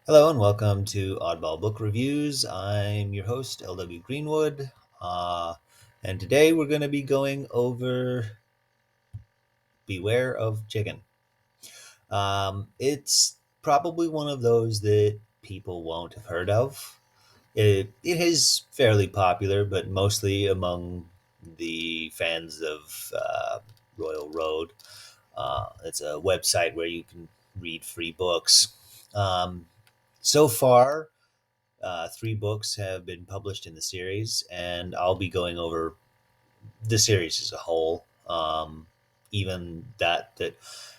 Hello and welcome to Oddball Book Reviews. I'm your host, LW Greenwood, and today we're going to be going over Beware of Chicken. It's probably one of those that people won't have heard of. It is fairly popular, but mostly among the fans of Royal Road. It's a website where you can read free books. So far, three books have been published in the series, and I'll be going over the series as a whole. Even that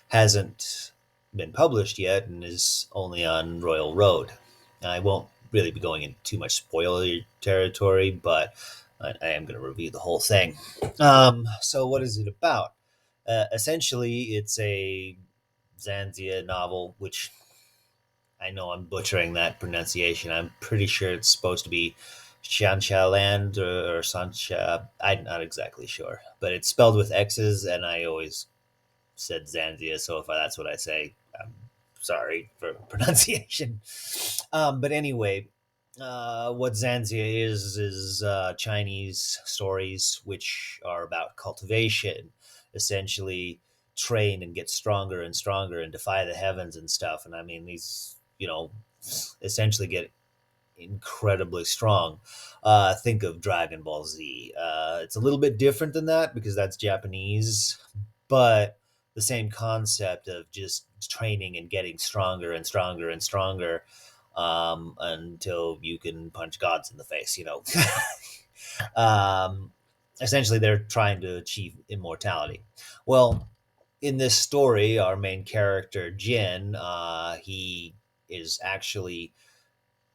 hasn't been published yet and is only on Royal Road. I won't really be going into too much spoiler territory, but I am going to review the whole thing. So, what is it about? Essentially, it's a Zanzia novel, which I know I'm butchering that pronunciation. I'm pretty sure it's supposed to be Shansha Land or Sancha. I'm not exactly sure, but it's spelled with X's, and I always said Zanzia. So if that's what I say, I'm sorry for pronunciation. But anyway, what Zanzia is Chinese stories which are about cultivation, essentially train and get stronger and stronger and defy the heavens and stuff. And I mean, these, essentially get incredibly strong. Think of Dragon Ball Z. It's a little bit different than that because that's Japanese, but the same concept of just training and getting stronger and stronger and stronger until you can punch gods in the face. um, Essentially, they're trying to achieve immortality. Well, in this story, our main character, Jin, he is actually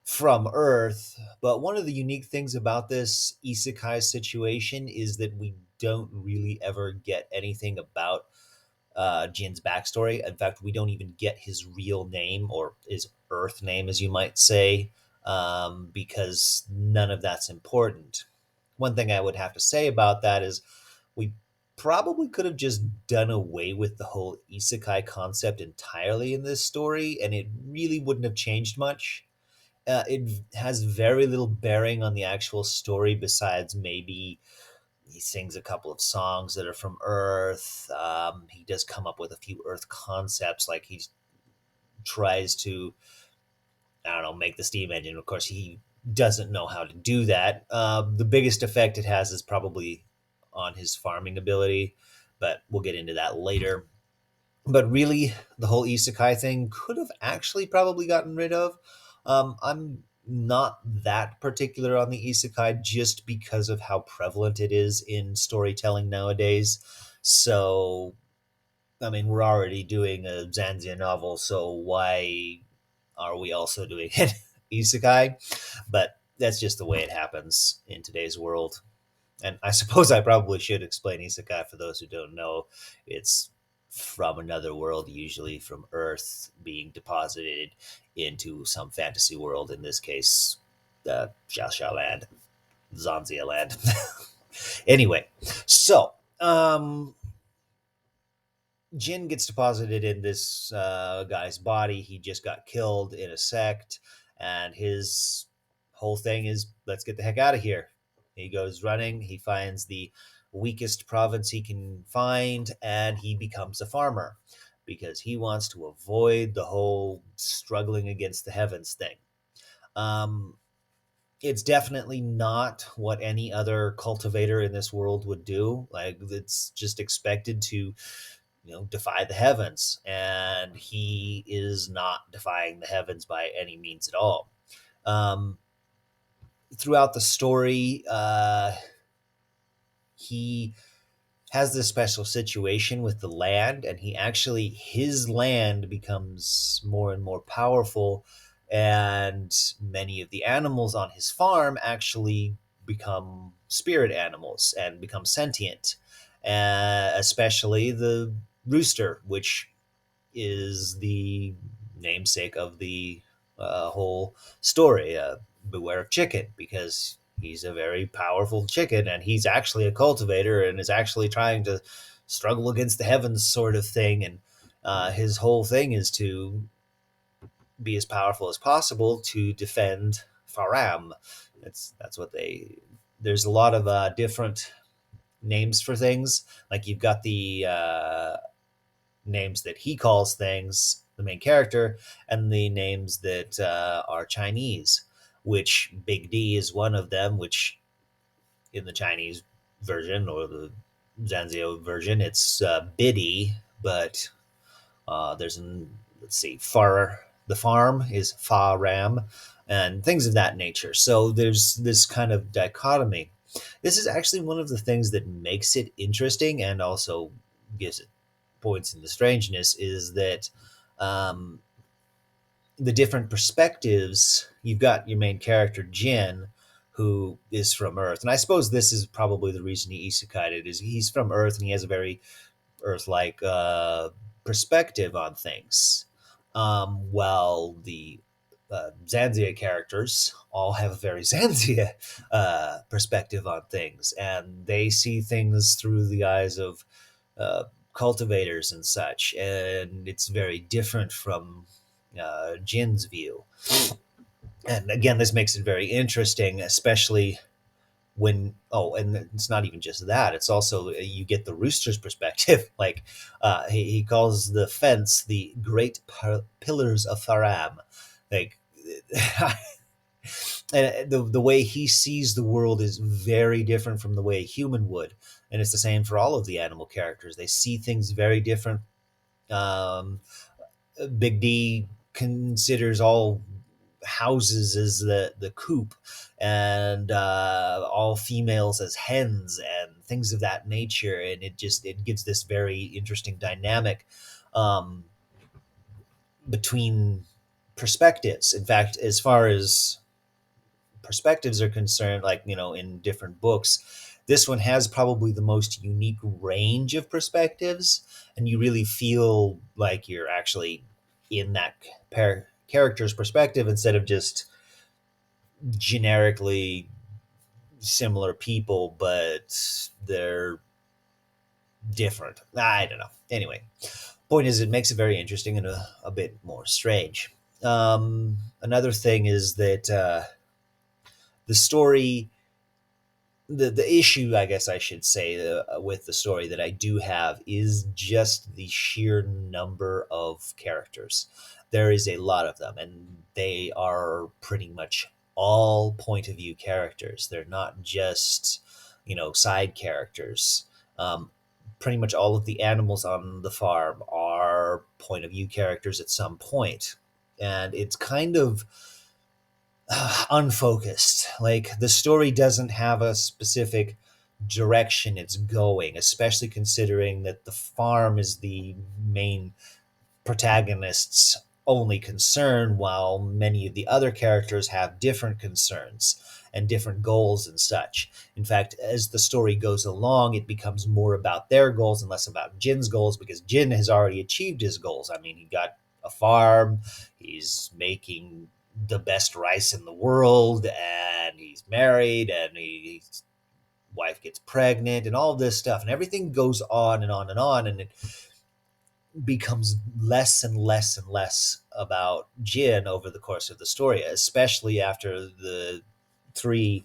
from Earth. But one of the unique things about this isekai situation is that we don't really ever get anything about Jin's backstory. In fact, we don't even get his real name or his Earth name, as you might say, because none of that's important. One thing I would have to say about that is we probably could have just done away with the whole isekai concept entirely in this story, and it really wouldn't have changed much. It has very little bearing on the actual story besides maybe he sings a couple of songs that are from Earth. He does come up with a few Earth concepts, like he tries to, I don't know, make the steam engine. Of course, he doesn't know how to do that. The biggest effect it has is probably on his farming ability, but we'll get into that later. But really, the whole isekai thing could have actually probably gotten rid of. I'm not that particular on the isekai just because of how prevalent it is in storytelling nowadays. So, I mean, we're already doing a Zanzia novel, so why are we also doing an isekai? But that's just the way it happens in today's world. And I suppose I probably should explain isekai for those who don't know. It's from another world, usually from Earth, being deposited into some fantasy world. In this case, Xiaoxia land, Zanzia land. Anyway, so Jin gets deposited in this guy's body. He just got killed in a sect, and his whole thing is let's get the heck out of here. He goes running. He finds the weakest province he can find, and he becomes a farmer because he wants to avoid the whole struggling against the heavens thing. Um, it's definitely not what any other cultivator in this world would do. Like, it's just expected to defy the heavens, and he is not defying the heavens by any means at all. um, Throughout the story, he has this special situation with the land, and his land becomes more and more powerful, and many of the animals on his farm actually become spirit animals and become sentient, especially the rooster, which is the namesake of the whole story. Beware of chicken, because he's a very powerful chicken, and he's actually a cultivator and is actually trying to struggle against the heavens, sort of thing. And his whole thing is to be as powerful as possible to defend Faram. That's what they. There's a lot of different names for things. Like you've got the names that he calls things, the main character, and the names that are Chinese. Which Big D is one of them. Which in the Chinese version or the Zanzio version, it's Biddy, but there's an let's see, far the farm is Fa Ram, and things of that nature. So there's this kind of dichotomy. This is actually one of the things that makes it interesting and also gives it points in the strangeness is that um, the different perspectives. You've got your main character Jin, who is from Earth, and I suppose this is probably the reason he isekai'd is he's from Earth and he has a very Earth-like perspective on things. While the Zanzia characters all have a very Zanzia perspective on things, and they see things through the eyes of uh, cultivators and such, and it's very different from Jin's view. And again, this makes it very interesting, especially when and it's not even just that, it's also you get the rooster's perspective. Like he calls the fence the great pillars of Faram. Like and the way he sees the world is very different from the way a human would, and it's the same for all of the animal characters. They see things very different. um, Big D considers all houses as the coop, and all females as hens, and things of that nature. And it gives this very interesting dynamic um, between perspectives. In fact, as far as perspectives are concerned, like in different books, this one has probably the most unique range of perspectives, and you really feel like you're actually in that character's perspective instead of just generically similar people, but they're different. I don't know. Anyway, point is, it makes it very interesting and a bit more strange. Another thing is that the story, the issue, I guess I should say, with the story that I do have is just the sheer number of characters. There is a lot of them, and they are pretty much all point of view characters. They're not just side characters. Pretty much all of the animals on the farm are point of view characters at some point, and it's kind of unfocused. Like the story doesn't have a specific direction it's going, especially considering that the farm is the main protagonist's only concern, while many of the other characters have different concerns and different goals and such. In fact, as the story goes along, it becomes more about their goals and less about Jin's goals, because Jin has already achieved his goals. I mean, he got a farm, he's making the best rice in the world, and he's married, and his wife gets pregnant, and all this stuff, and everything goes on and on and on, and it becomes less and less and less about Jin over the course of the story, especially after the three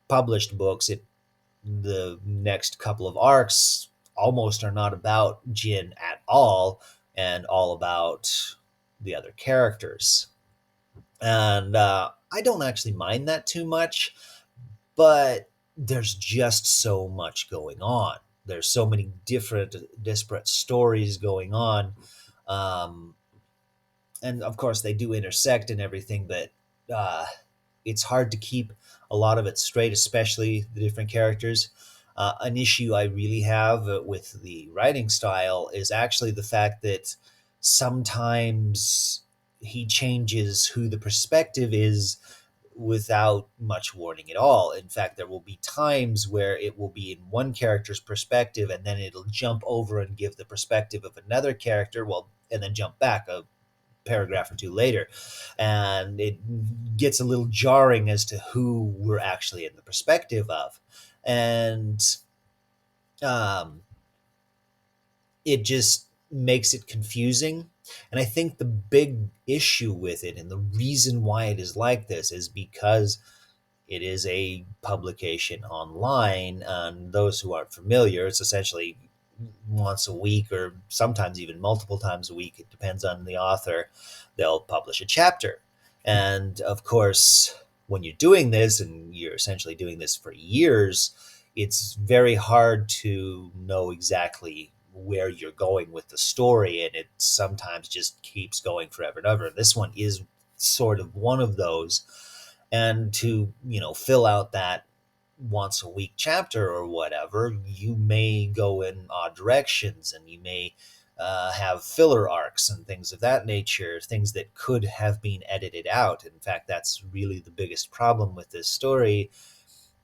published books. The next couple of arcs almost are not about Jin at all, and all about the other characters. And I don't actually mind that too much, but there's just so much going on. There's so many different, disparate stories going on. Um, and of course, they do intersect and everything, but uh, it's hard to keep a lot of it straight, especially the different characters. An issue I really have with the writing style is actually the fact that sometimes he changes who the perspective is without much warning at all. In fact, there will be times where it will be in one character's perspective, and then it'll jump over and give the perspective of another character, well, and then jump back a paragraph or two later. And it gets a little jarring as to who we're actually in the perspective of. And um, it just makes it confusing. And I think the big issue with it and the reason why it is like this is because it is a publication online. And those who aren't familiar, it's essentially once a week or sometimes even multiple times a week. It depends on the author. They'll publish a chapter. And of course, when you're doing this and you're essentially doing this for years, it's very hard to know exactly where you're going with the story. And it sometimes just keeps going forever and ever. This one is sort of one of those. And to, fill out that once a week chapter or whatever, you may go in odd directions and you may have filler arcs and things of that nature, things that could have been edited out. In fact, that's really the biggest problem with this story,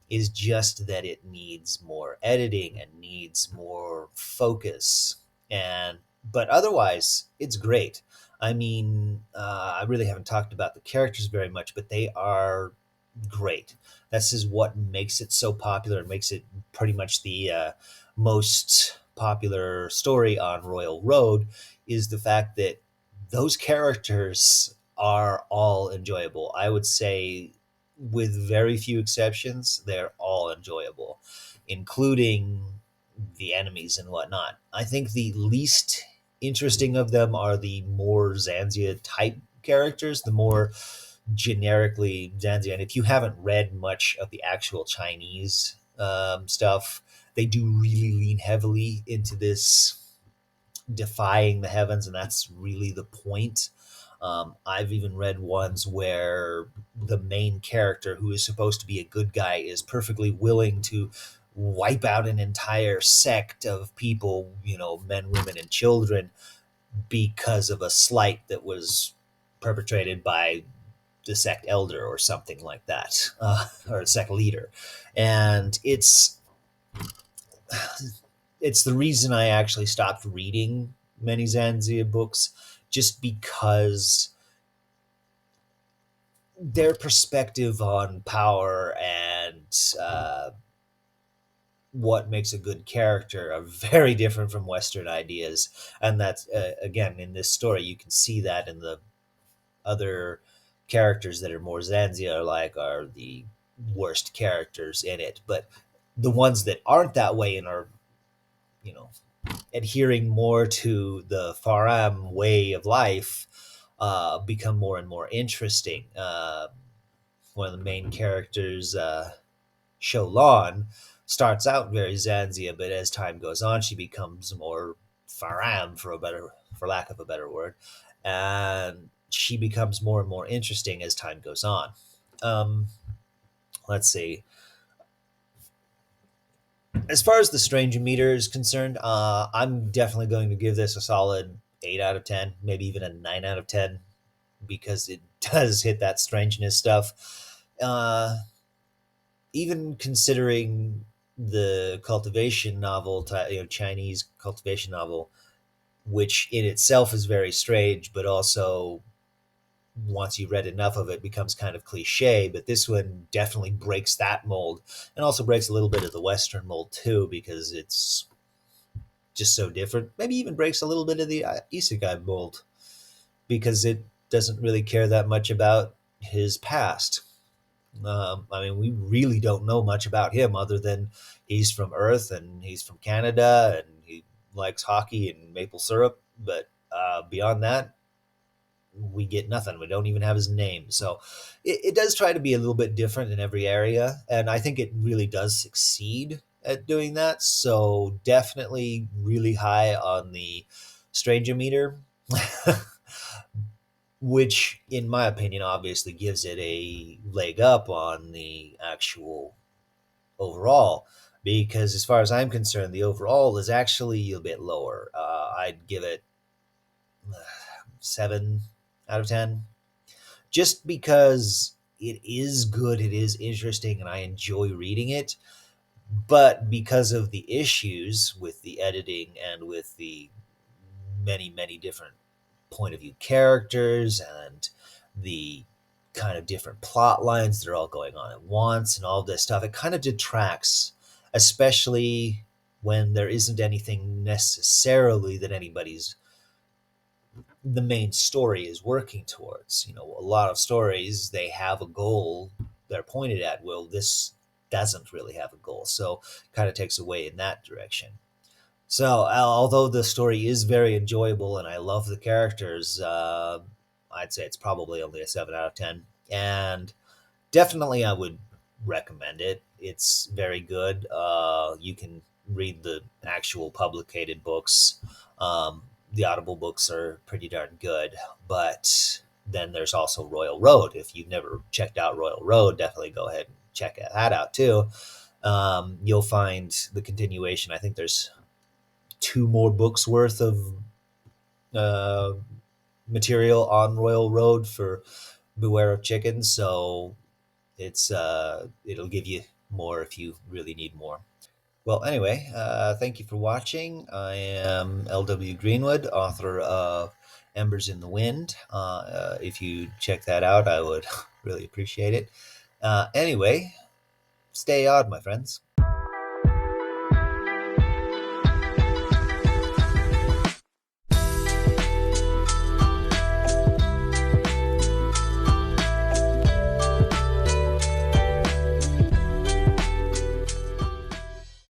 is just that it needs more editing and needs more focus. And but otherwise, it's great. I mean, I really haven't talked about the characters very much, but they are great. This is what makes it so popular. It makes it pretty much the most popular story on Royal Road, is the fact that those characters are all enjoyable. I would say, with very few exceptions, they're all enjoyable, including the enemies and whatnot. I think the least interesting of them are the more Zanzia type characters, the more generically Zanzia. And if you haven't read much of the actual Chinese stuff, they do really lean heavily into this defying the heavens, and that's really the point. I've even read ones where the main character, who is supposed to be a good guy, is perfectly willing to wipe out an entire sect of people, men, women, and children, because of a slight that was perpetrated by the sect elder or something like that, or a sect leader. And it's the reason I actually stopped reading many Zanzia books, just because their perspective on power and what makes a good character are very different from Western ideas. And that's, again, in this story, you can see that in the other characters that are more Zanzia like are the worst characters in it. But the ones that aren't that way and are, you know, adhering more to the Faram way of life, become more and more interesting. One of the main characters, Sholon, starts out very Zanzia, but as time goes on, she becomes more Faram, for lack of a better word, and she becomes more and more interesting as time goes on. Um, let's see. As far as the Stranger Meter is concerned, I'm definitely going to give this a solid 8 out of 10, maybe even a 9 out of 10, because it does hit that strangeness stuff. Even considering the cultivation novel, Chinese cultivation novel, which in itself is very strange, but also once you've read enough of it becomes kind of cliche. But this one definitely breaks that mold, and also breaks a little bit of the Western mold too, because it's just so different. Maybe even breaks a little bit of the isekai mold, because it doesn't really care that much about his past. I mean, we really don't know much about him other than he's from Earth and he's from Canada and he likes hockey and maple syrup. But beyond that, we get nothing. We don't even have his name. So it does try to be a little bit different in every area. And I think it really does succeed at doing that. So definitely really high on the Stranger Meter. Which, in my opinion, obviously gives it a leg up on the actual overall. Because, as far as I'm concerned, the overall is actually a bit lower. I'd give it 7 out of 10, just because it is good, it is interesting, and I enjoy reading it. But because of the issues with the editing and with the many, many different point of view characters and the kind of different plot lines that are all going on at once and all this stuff, it kind of detracts, especially when there isn't anything necessarily that anybody's the main story is working towards. You know, a lot of stories, they have a goal they're pointed at. Well, this doesn't really have a goal, so kind of takes away in that direction. So, although the story is very enjoyable and I love the characters, I'd say it's probably only a 7 out of 10. And definitely I would recommend it. It's very good. You can read the actual publicated books. The Audible books are pretty darn good. But then there's also Royal Road. If you've never checked out Royal Road, definitely go ahead and check that out too. You'll find the continuation. I think there's two more books worth of uh, material on Royal Road for Beware of Chickens. So it'll give you more if you really need more. Well, anyway, thank you for watching. I am L.W. Greenwood, author of Embers in the Wind. If you check that out, I would really appreciate it. Anyway, stay odd, my friends.